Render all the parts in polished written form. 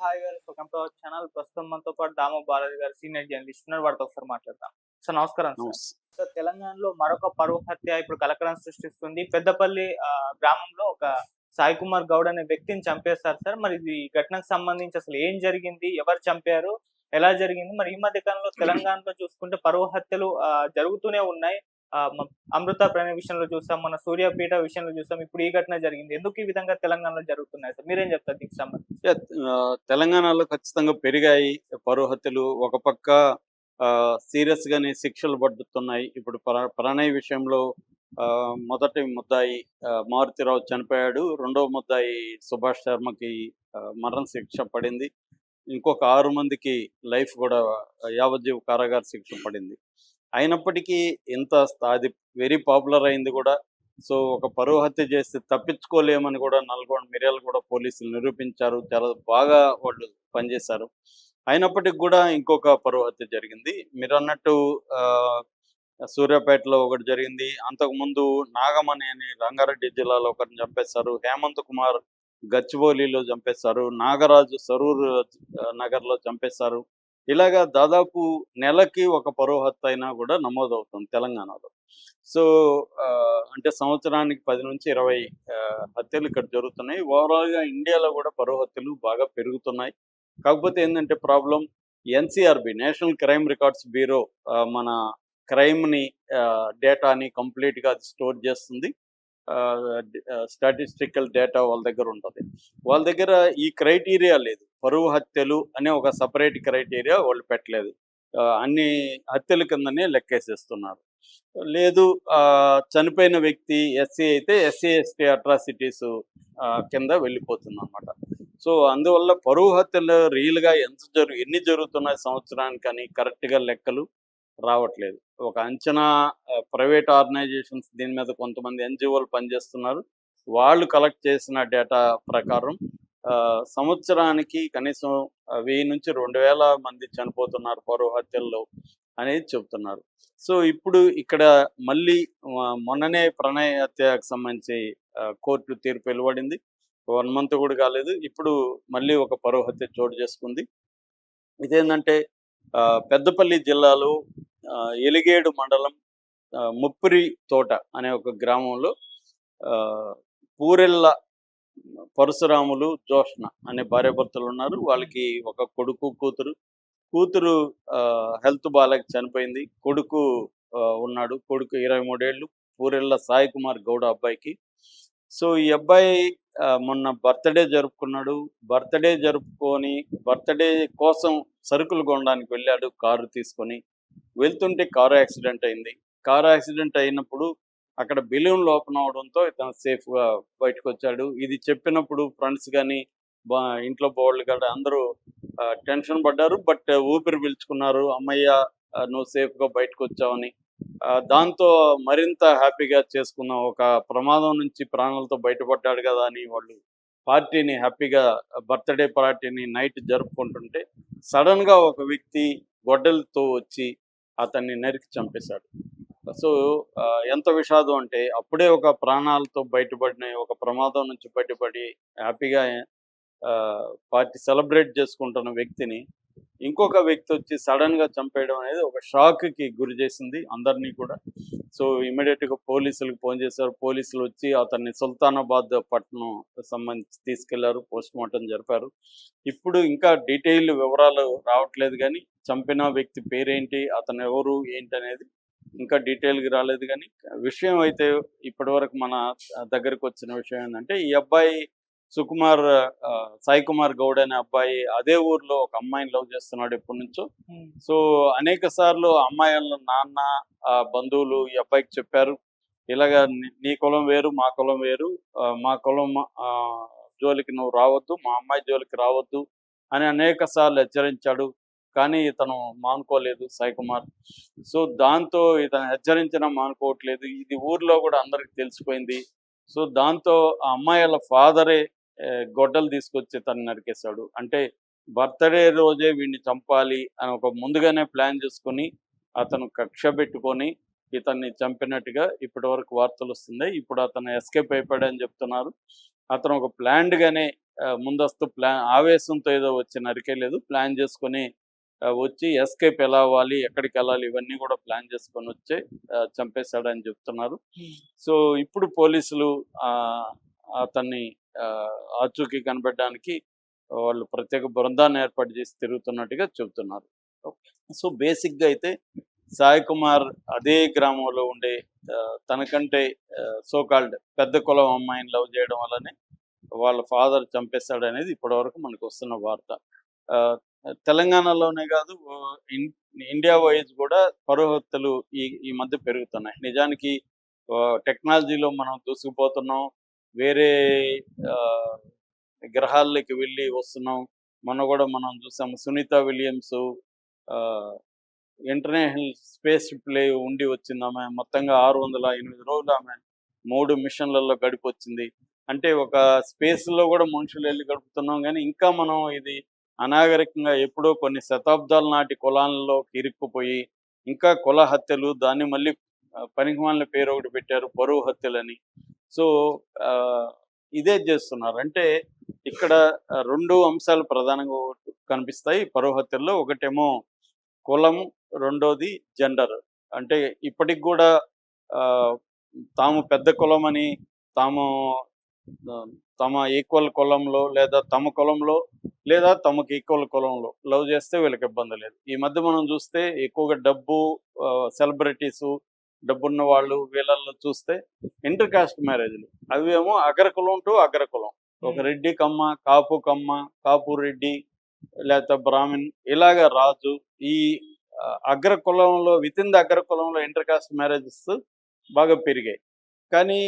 Hi గారు. Welcome to our channel. ప్రస్తుతం మనతో పాటు దాము బాలాజీ గారు సీనియర్ జర్నలిస్ట్ ఉన్నారు. వారితో ఒకసారి మాట్లాడదాం. సార్ నమస్కారం సార్. నమస్తే. సార్ తెలంగాణలో మరొక పరువు హత్య ఇప్పుడు కలకలం సృష్టిస్తుంది. పెద్దపల్లి గ్రామంలో ఒక సాయి కుమార్ గౌడ్ అనే వ్యక్తిని చంపేశారు సార్. మరి ఇది ఈ ఘటనకు సంబంధించి అసలు ఏం జరిగింది? ఎవరు చంపారు? ఎలా జరిగింది? మరి ఈ మధ్య కాలంలో తెలంగాణలో చూసుకుంటే పరువు హత్యలు జరుగుతూనే ఉన్నాయి. అమృత ప్రణయ్ విషయంలో చూసాం. మన సూర్యాపేట విషయంలో చూసాం. ఇప్పుడు ఈ ఘటన జరిగింది. ఎందుకు ఈ విధంగా తెలంగాణలో జరుగుతున్నాయి సార్? మీరేం చెప్తారు దీనికి సంబంధించి? తెలంగాణలో ఖచ్చితంగా పెరిగాయి పరువు హత్యలు. ఒక పక్క సీరియస్ గానే శిక్షలు పడుతున్నాయి. ఇప్పుడు ప్రణయ్ విషయంలో మొదటి ముద్దాయి మారుతిరావు చనిపోయాడు. రెండవ ముద్దాయి సుభాష్ శర్మకి మరణ శిక్ష పడింది. ఇంకొక 6 మందికి లైఫ్ కూడా యావజ్జీవ కారాగార శిక్ష పడింది. అయినప్పటికీ అది వెరీ పాపులర్ అయింది కూడా. సో ఒక పరువు హత్య చేస్తే తప్పించుకోలేమని కూడా నల్గొండ మిర్యాలగూడ పోలీసులు నిరూపించారు. చాలా బాగా వాళ్ళు పనిచేశారు. అయినప్పటికి కూడా ఇంకొక పరువు హత్య జరిగింది. మీరు అన్నట్టు సూర్యాపేటలో ఒకటి జరిగింది. అంతకుముందు నాగమణి అని రంగారెడ్డి జిల్లాలో ఒకరిని చంపేశారు. హేమంత్ కుమార్ గచ్చిబౌలిలో చంపేశారు. నాగరాజు సరూర్ నగర్లో చంపేశారు. ఇలాగా దాదాపు నెలకి ఒక పరువు హత్య అయినా కూడా నమోదవుతుంది తెలంగాణలో. సో అంటే సంవత్సరానికి 10 నుంచి 20 హత్యలు ఇక్కడ జరుగుతున్నాయి. ఓవరాల్గా ఇండియాలో కూడా పరువు హత్యలు బాగా పెరుగుతున్నాయి. కాకపోతే ఏంటంటే problem, NCRB national crime records bureau మన క్రైమ్ని డేటాని కంప్లీట్గా అది స్టోర్ చేస్తుంది. స్టాటిస్టికల్ డేటా వాళ్ళ దగ్గర ఉంటుంది. వాళ్ళ దగ్గర ఈ క్రైటీరియా లేదు. పరువు హత్యలు అనే ఒక సపరేట్ క్రైటీరియా వాళ్ళు పెట్టలేదు. అన్ని హత్యల కిందనే లెక్కేసేస్తున్నారు. లేదు చనిపోయిన వ్యక్తి ఎస్సీ అయితే ఎస్సీ ఎస్టీ అట్రాసిటీస్ కింద వెళ్ళిపోతుంది అనమాట. సో అందువల్ల పరువు హత్యలు రియల్గా ఎన్ని జరుగుతున్నాయి సంవత్సరానికి అని కరెక్ట్గా లెక్కలు రావట్లేదు. ఒక అంచనా ప్రైవేట్ ఆర్గనైజేషన్స్ దీని మీద కొంతమంది ఎన్జిఓలు పనిచేస్తున్నారు. వాళ్ళు కలెక్ట్ చేసిన డేటా ప్రకారం సంవత్సరానికి కనీసం 1000 నుంచి 2000 మంది చనిపోతున్నారు పరువు హత్యల్లో అనేది చెబుతున్నారు. సో ఇప్పుడు ఇక్కడ మళ్ళీ మొన్ననే ప్రణయ్ హత్యకు సంబంధించి కోర్టు తీర్పు వెలువడింది. 1 మంత్ కూడా కాలేదు. ఇప్పుడు మళ్ళీ ఒక పరువు హత్య చోటు చేసుకుంది. ఇదేంటంటే పెద్దపల్లి జిల్లాలో ఎలిగేడు మండలం ముప్పిరి తోట అనే ఒక గ్రామంలో పూరెళ్ళ పరశురాములు జోష్న అనే భార్యాభర్తలు ఉన్నారు. వాళ్ళకి ఒక కొడుకు కూతురు హెల్త్ బాగాలేక చనిపోయింది. కొడుకు ఉన్నాడు. కొడుకు 23 ఏళ్ళు. పూరెళ్ళ సాయి కుమార్ గౌడ అబ్బాయికి. సో ఈ అబ్బాయి మొన్న బర్త్డే జరుపుకున్నాడు. బర్త్డే జరుపుకొని బర్త్డే కోసం సరుకులు కొనడానికి వెళ్ళాడు కారు తీసుకొని. వెళ్తుంటే కారు యాక్సిడెంట్ అయింది. కారు యాక్సిడెంట్ అయినప్పుడు అక్కడ బెలూన్ ఓపెన్ అవడంతో ఇతను సేఫ్గా బయటకు వచ్చాడు. ఇది చెప్పినప్పుడు ఫ్రెండ్స్ కానీ ఇంట్లో బోళ్ళు కానీ అందరూ టెన్షన్ పడ్డారు. బట్ ఊపిరి పీల్చుకున్నారు. అమ్మయ్య నువ్వు సేఫ్గా బయటకు వచ్చావని. దాంతో మరింత హ్యాపీగా చేసుకున్నాం. ఒక ప్రమాదం నుంచి ప్రాణాలతో బయటపడ్డాడు కదా అని వాళ్ళు పార్టీని హ్యాపీగా బర్త్డే పార్టీని నైట్ జరుపుకుంటుంటే సడన్గా ఒక వ్యక్తి గొడ్డలతో వచ్చి అతన్ని నరికి చంపేశాడు. సో ఎంత విషాదం అంటే అప్పుడే ఒక ప్రాణాలతో బయటపడిన ఒక ప్రమాదం నుంచి బయటపడి హ్యాపీగా పార్టీ సెలబ్రేట్ చేసుకుంటున్న వ్యక్తిని ఇంకొక వ్యక్తి వచ్చి సడన్గా చంపేయడం అనేది ఒక షాక్కి గురి చేసింది అందరినీ కూడా. సో ఇమీడియట్గా పోలీసులకు ఫోన్ చేశారు. పోలీసులు వచ్చి అతన్ని సుల్తానాబాద్ పట్టణం సంబంధించి తీసుకెళ్లారు. పోస్ట్ మార్టం జరిపారు. ఇప్పుడు ఇంకా డీటెయిల్ వివరాలు రావట్లేదు కానీ చంపిన వ్యక్తి పేరేంటి, అతను ఎవరు ఏంటి అనేది ఇంకా డీటెయిల్గా రాలేదు. కానీ విషయం అయితే ఇప్పటివరకు మన దగ్గరకు వచ్చిన విషయం ఏంటంటే ఈ అబ్బాయి సాయి కుమార్ గౌడ్ అనే అబ్బాయి అదే ఊర్లో ఒక అమ్మాయిని లవ్ చేస్తున్నాడు ఎప్పటి నుంచో. సో అనేక సార్లు అమ్మాయిల నాన్న బంధువులు ఈ అబ్బాయికి చెప్పారు, ఇలాగా నీ కులం వేరు మా కులం వేరు, మా కులం జోలికి నువ్వు రావద్దు, మా అమ్మాయి జోలికి రావద్దు అని అనేక సార్లు హెచ్చరించాడు. కానీ ఇతను మానుకోలేదు సాయి కుమార్. సో దాంతో ఇతను హెచ్చరించినా మానుకోవట్లేదు. ఇది ఊర్లో కూడా అందరికి తెలిసిపోయింది. సో దాంతో ఆ అమ్మాయిల ఫాదరే గొడ్డలు తీసుకొచ్చి తను నరికేశాడు. అంటే బర్త్డే రోజే వీడిని చంపాలి అని ఒక ముందుగానే ప్లాన్ చేసుకొని అతను కక్ష పెట్టుకొని ఇతన్ని చంపినట్టుగా ఇప్పటి వరకు వార్తలు వస్తున్నాయి. ఇప్పుడు అతను ఎస్కేప్ అయిపోయాడని చెప్తున్నారు. అతను ఒక ప్లాన్డ్గానే ముందస్తు ప్లాన్ ఆవేశంతో ఏదో వచ్చి నరికేయలేదు. ప్లాన్ చేసుకొని వచ్చి ఎస్కేప్ ఎలా అవ్వాలి, ఎక్కడికి వెళ్ళాలి ఇవన్నీ కూడా ప్లాన్ చేసుకొని వచ్చి చంపేశాడని చెప్తున్నారు. సో ఇప్పుడు పోలీసులు అతన్ని ఆచూకీ కనిపెట్టడానికి వాళ్ళు ప్రత్యేక బృందాన్ని ఏర్పాటు చేసి తిరుగుతున్నట్టుగా చెబుతున్నారు. సో బేసిక్గా అయితే సాయి కుమార్ అదే గ్రామంలో ఉండే తనకంటే సోకాల్డ్ పెద్ద కులం అమ్మాయిని లవ్ చేయడం వల్లనే వాళ్ళ ఫాదర్ చంపేశాడు అనేది ఇప్పటివరకు మనకు వస్తున్న వార్త. తెలంగాణలోనే కాదు, ఇండియా వైజ్ కూడా పరువు హత్యలు ఈ మధ్య పెరుగుతున్నాయి. నిజానికి టెక్నాలజీలో మనం దూసుకుపోతున్నాం, వేరే గ్రహాల్లోకి వెళ్ళి వస్తున్నాం. మొన్న కూడా మనం చూసాము సునీత విలియమ్స్ ఇంటర్నేషనల్ స్పేస్ ప్లే ఉండి వచ్చింది. ఆమె మొత్తంగా 608 రోజులు ఆమె 3 మిషన్లలో గడిపొచ్చింది. అంటే ఒక స్పేస్లో కూడా మనుషులు వెళ్ళి గడుపుతున్నాం, కానీ ఇంకా మనం ఇది అనాగరికంగా ఎప్పుడో కొన్ని శతాబ్దాల నాటి కులాలలో ఇరుక్కుపోయి ఇంకా కుల హత్యలు, దాన్ని మళ్ళీ పనికిమాలిన పేరు ఒకటి పెట్టారు పరువు హత్యలని. సో ఇదే చేస్తున్నారు. అంటే ఇక్కడ 2 అంశాలు ప్రధానంగా కనిపిస్తాయి పరువు హత్యల్లో. ఒకటేమో కులం, రెండోది జెండర్. అంటే ఇప్పటికి కూడా తాము పెద్ద కులం అని తమ ఈక్వల్ కులంలో లేదా తమ కులంలో లేదా తమకు ఈక్వల్ కులంలో లవ్ చేస్తే వీళ్ళకి ఇబ్బంది లేదు. ఈ మధ్య మనం చూస్తే ఎక్కువగా డబ్బు, సెలబ్రిటీసు, డబ్బున్న వాళ్ళు వీళ్ళల్లో చూస్తే ఇంటర్ కాస్ట్ మ్యారేజ్లు. అవి ఏమో అగ్రకులం టు అగ్రకులం. ఒక రెడ్డి కమ్మ, కాపు కమ్మ, కాపు రెడ్డి, లేకపోతే బ్రాహ్మణ్, ఇలాగ రాజు. ఈ అగ్రకులంలో విత్ ఇన్ ద అగ్రకులంలో ఇంటర్ కాస్ట్ మ్యారేజెస్ బాగా పెరిగాయి. కానీ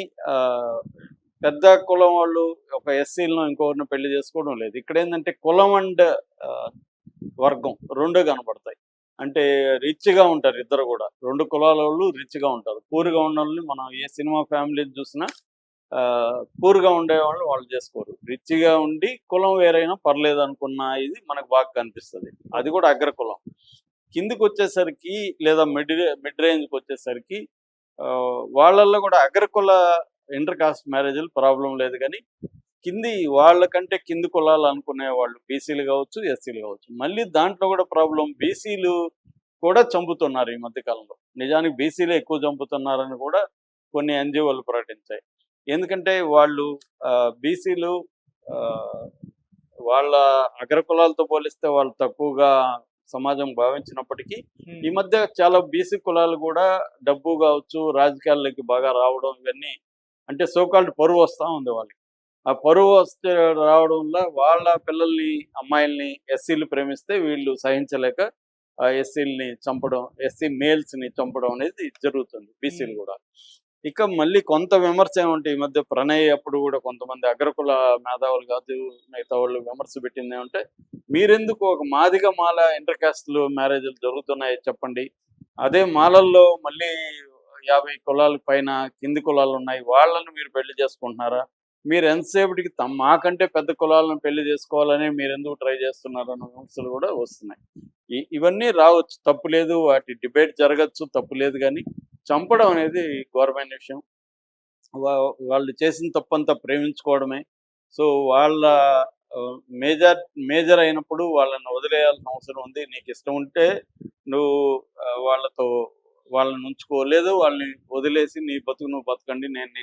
పెద్ద కులం వాళ్ళు ఒక ఎస్సీలను ఇంకొకరిని పెళ్లి చేసుకోవడం లేదు. ఇక్కడ ఏంటంటే కులం అండ్ వర్గం 2 కనపడతాయి. అంటే రిచ్గా ఉంటారు ఇద్దరు కూడా. 2 కులాల వాళ్ళు రిచ్గా ఉంటారు. పూర్గా ఉన్న వాళ్ళని మనం ఏ సినిమా ఫ్యామిలీ చూసినా పూర్గా ఉండేవాళ్ళు వాళ్ళు చేసుకోరు. రిచ్గా ఉండి కులం వేరైనా పర్లేదు అనుకున్న ఇది మనకు బాగా కనిపిస్తుంది. అది కూడా అగ్రకులం. కిందికి వచ్చేసరికి లేదా మిడ్ రేంజ్కి వచ్చేసరికి వాళ్ళల్లో కూడా అగ్రకుల ఇంటర్ కాస్ట్ మ్యారేజ్లు ప్రాబ్లం లేదు, కానీ వాళ్ళకంటే కింది కులాలు అనుకునే వాళ్ళు బీసీలు కావచ్చు, ఎస్సీలు కావచ్చు. మళ్ళీ దాంట్లో కూడా ప్రాబ్లం, బీసీలు కూడా చంపుతున్నారు ఈ మధ్యకాలంలో. నిజానికి బీసీలే ఎక్కువ చంపుతున్నారని కూడా కొన్ని ఎన్జిఓలు ప్రకటించాయి. ఎందుకంటే వాళ్ళు బీసీలు వాళ్ళ అగ్రకులాలతో పోలిస్తే వాళ్ళు తక్కువగా సమాజం భావించినప్పటికీ ఈ మధ్య చాలా బీసీ కులాలు కూడా డబ్బు కావచ్చు, రాజకీయాల్లోకి బాగా రావడం, ఇవన్నీ అంటే సోకాల్డ్ పరువు వస్తూ ఉంది వాళ్ళకి. ఆ పరువు వస్తే రావడం వల్ల వాళ్ళ పిల్లల్ని, అమ్మాయిల్ని ఎస్సీలు ప్రేమిస్తే వీళ్ళు సహించలేక ఆ ఎస్సీలని చంపడం, ఎస్సీ మేల్స్ని చంపడం అనేది జరుగుతుంది బీసీలు కూడా. ఇక మళ్ళీ కొంత విమర్శ ఏమంటే ఈ మధ్య ప్రణయ్ అప్పుడు కూడా కొంతమంది అగ్రకుల మేధావులు కాదు మిగతా వాళ్ళు విమర్శ పెట్టింది ఏమంటే, మీరెందుకు ఒక మాదిగ మాల ఇంటర్ కాస్ట్లు మ్యారేజ్లు జరుగుతున్నాయి చెప్పండి, అదే మాలల్లో మళ్ళీ 50 కులాల పైన కింది కులాలు ఉన్నాయి, వాళ్ళని మీరు పెళ్లి చేసుకుంటున్నారా? మీరు ఎంతసేపటికి మాకంటే పెద్ద కులాలను పెళ్లి చేసుకోవాలని మీరు ఎందుకు ట్రై చేస్తున్నారన్న విమర్శలు కూడా వస్తున్నాయి. ఇవన్నీ రావచ్చు, తప్పు లేదు, వాటి డిబేట్ జరగచ్చు, తప్పు లేదు. కానీ చంపడం అనేది ఘోరమైన విషయం. వాళ్ళు చేసిన తప్పంతా ప్రేమించుకోవడమే. సో వాళ్ళ మేజర్ అయినప్పుడు వాళ్ళని వదిలేయాల్సిన అవసరం ఉంది. నీకు ఇష్టం ఉంటే నువ్వు వాళ్ళని ఉంచుకోలేదు, వాళ్ళని వదిలేసి నీ బతుకు నువ్వు బతకండి, నేను